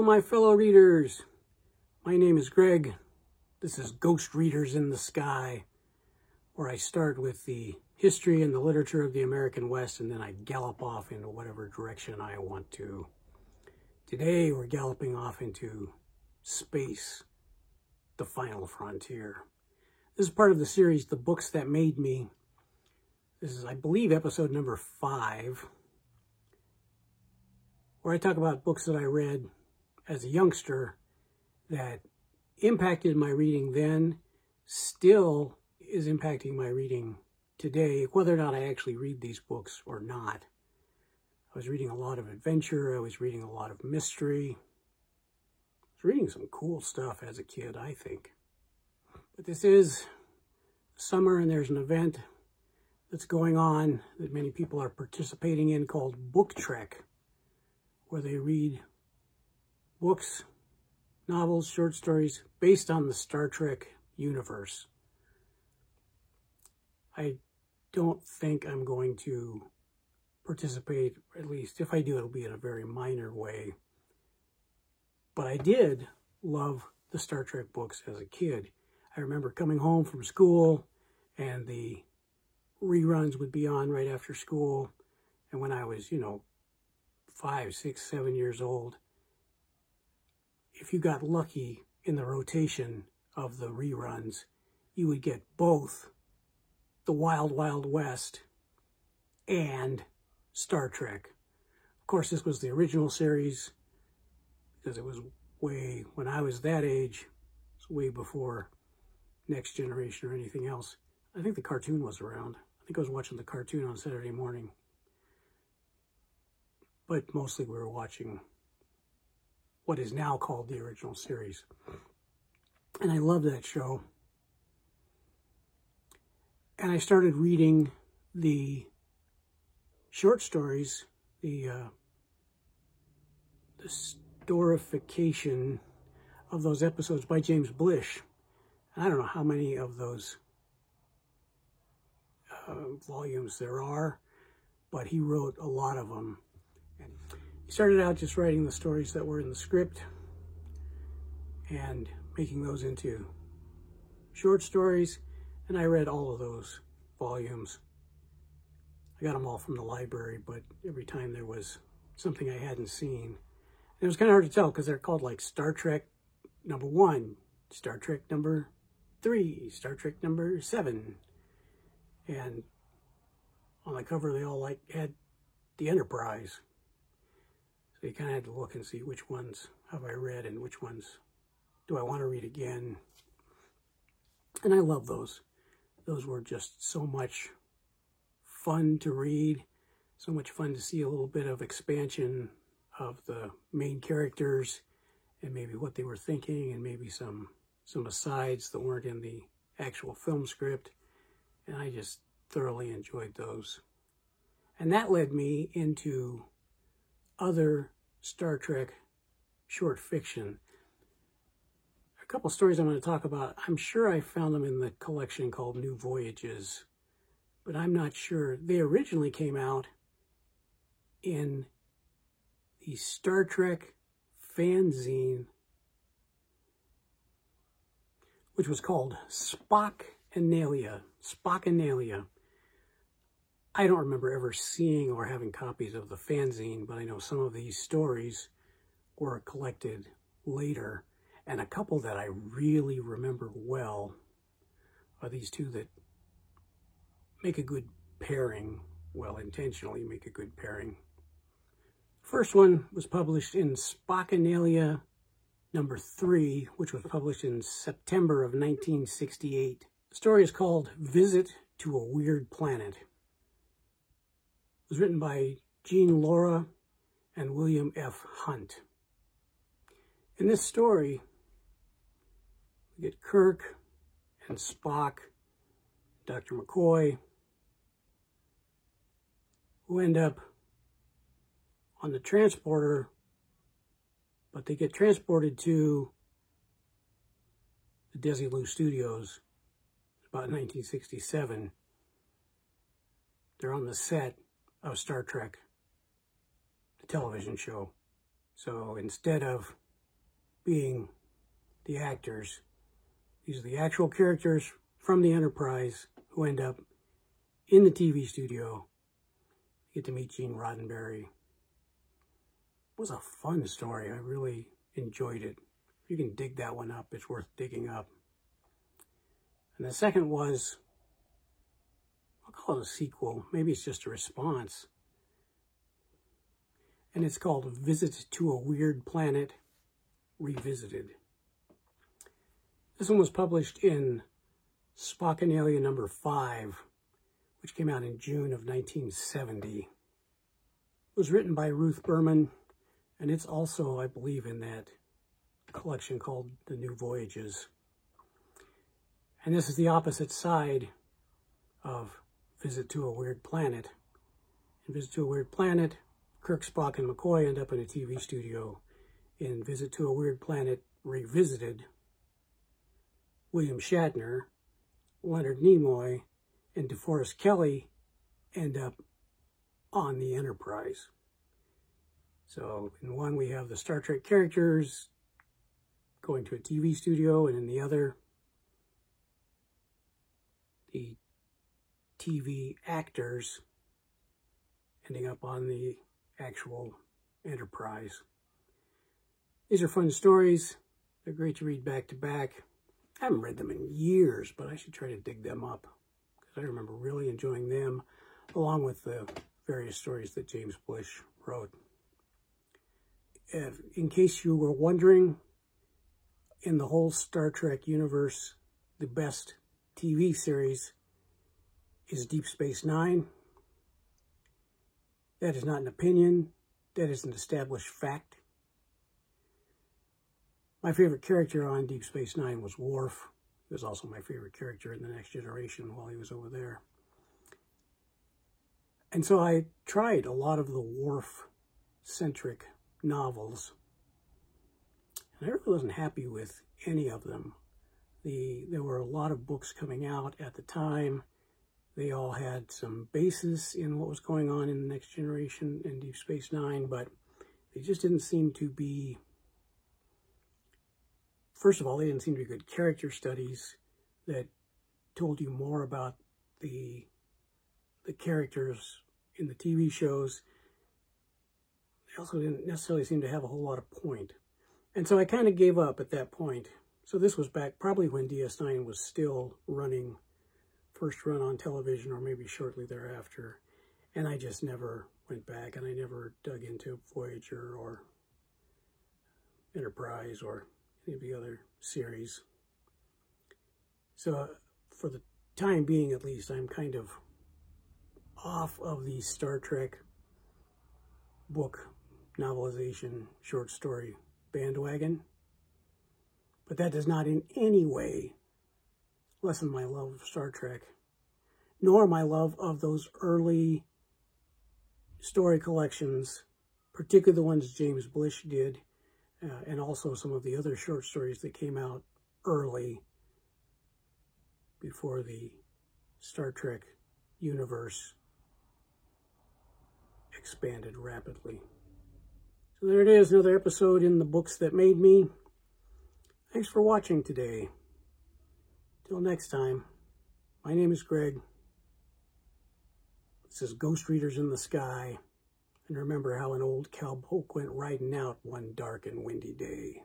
my fellow readers. My name is Greg. This is Ghost Readers in the Sky, where I start with the history and the literature of the American West, and then I gallop off into whatever direction I want to. Today, we're galloping off into space, the final frontier. This is part of the series, The Books That Made Me. This is, I believe, episode number 5, where I talk about books that I read as a youngster that impacted my reading then, still is impacting my reading today, whether or not I actually read these books or not. I was reading a lot of adventure, I was reading a lot of mystery. I was reading some cool stuff as a kid, I think. But this is summer, and there's an event that's going on that many people are participating in called Book Trek, where they read books, novels, short stories based on the Star Trek universe. I don't think I'm going to participate, or at least if I do, it'll be in a very minor way. But I did love the Star Trek books as a kid. I remember coming home from school and the reruns would be on right after school. And when I was, 5, 6, 7 years old, if you got lucky in the rotation of the reruns, you would get both the Wild Wild West and Star Trek. Of course, this was the original series because it was way, when I was that age, it's way before Next Generation or anything else. I think the cartoon was around. I think I was watching the cartoon on Saturday morning. But mostly we were watching what is now called the original series. And I love that show. And I started reading the short stories, the storification of those episodes by James Blish. And I don't know how many of those volumes there are, but he wrote a lot of them. And he started out just writing the stories that were in the script and making those into short stories, and I read all of those volumes. I got them all from the library, but every time there was something I hadn't seen. And it was kind of hard to tell because they're called like Star Trek number 1, Star Trek number 3, Star Trek number 7. And on the cover, they all had the Enterprise. So you kind of had to look and see which ones have I read and which ones do I want to read again. And I love those. Those were just so much fun to read, so much fun to see a little bit of expansion of the main characters and maybe what they were thinking and maybe some asides that weren't in the actual film script. And I just thoroughly enjoyed those. And that led me into other Star Trek short fiction. A couple stories I'm going to talk about. I'm sure I found them in the collection called New Voyages, but I'm not sure. They originally came out in the Star Trek fanzine, which was called Spockanalia. Spockanalia. I don't remember ever seeing or having copies of the fanzine, but I know some of these stories were collected later. And a couple that I really remember well are these two that make a good pairing, well, intentionally make a good pairing. First one was published in Spockanalia number 3, which was published in September of 1968. The story is called Visit to a Weird Planet. It was written by Jean Laura and William F. Hunt. In this story, we get Kirk and Spock, Dr. McCoy, who end up on the transporter, but they get transported to the Desilu Studios about 1967. They're on the set of Star Trek, the television show. So instead of being the actors. These are the actual characters from the Enterprise who end up in the TV studio. You get to meet Gene Roddenberry. It was a fun story. I really enjoyed it. If you can dig that one up, it's worth digging up. And the second was, I'll call it a sequel. Maybe it's just a response. And it's called Visit to a Weird Planet Revisited. This one was published in Spockanalia number 5, which came out in June of 1970. It was written by Ruth Berman, and it's also, I believe, in that collection called The New Voyages. And this is the opposite side of Visit to a Weird Planet. In Visit to a Weird Planet, Kirk, Spock, and McCoy end up in a TV studio. In Visit to a Weird Planet Revisited, William Shatner, Leonard Nimoy, and DeForest Kelley end up on the Enterprise. So in one we have the Star Trek characters going to a TV studio, and in the other, the TV actors ending up on the actual Enterprise. These are fun stories. They're great to read back to back. I haven't read them in years, but I should try to dig them up, because I remember really enjoying them, along with the various stories that James Blish wrote. In case you were wondering, in the whole Star Trek universe, the best TV series is Deep Space Nine. That is not an opinion. That is an established fact. My favorite character on Deep Space Nine was Worf. He was also my favorite character in The Next Generation while he was over there. And so I tried a lot of the Worf-centric novels, and I really wasn't happy with any of them. There were a lot of books coming out at the time. They all had some basis in what was going on in The Next Generation and Deep Space Nine, but they just didn't seem to be, first of all, they didn't seem to be good character studies that told you more about the characters in the TV shows. They also didn't necessarily seem to have a whole lot of point. And so I kind of gave up at that point. So this was back probably when DS9 was still running, first run on television, or maybe shortly thereafter. And I just never went back, and I never dug into Voyager or Enterprise or any of the other series. So for the time being, at least, I'm kind of off of the Star Trek book novelization short story bandwagon. But that does not in any way lessen my love of Star Trek, nor my love of those early story collections, particularly the ones James Blish did, and also some of the other short stories that came out early before the Star Trek universe expanded rapidly. So there it is, another episode in the Books That Made Me. Thanks for watching today. Till next time, my name is Greg. This is Ghost Readers in the Sky. And remember how an old cowpoke went riding out one dark and windy day.